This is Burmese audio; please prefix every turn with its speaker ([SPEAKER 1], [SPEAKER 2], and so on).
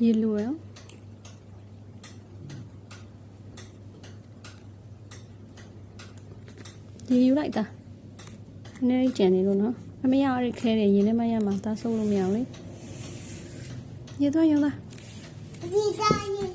[SPEAKER 1] ရေလိုရအောင်ရေယူလိုက်တာနည်းနည်းကြံနေလို့နော်အမေရရခဲတယ်ရေနဲ့မရမှာဒါဆုပ်လို့မရအောင်လေရေသွားရောလား
[SPEAKER 2] ဒီစားရင်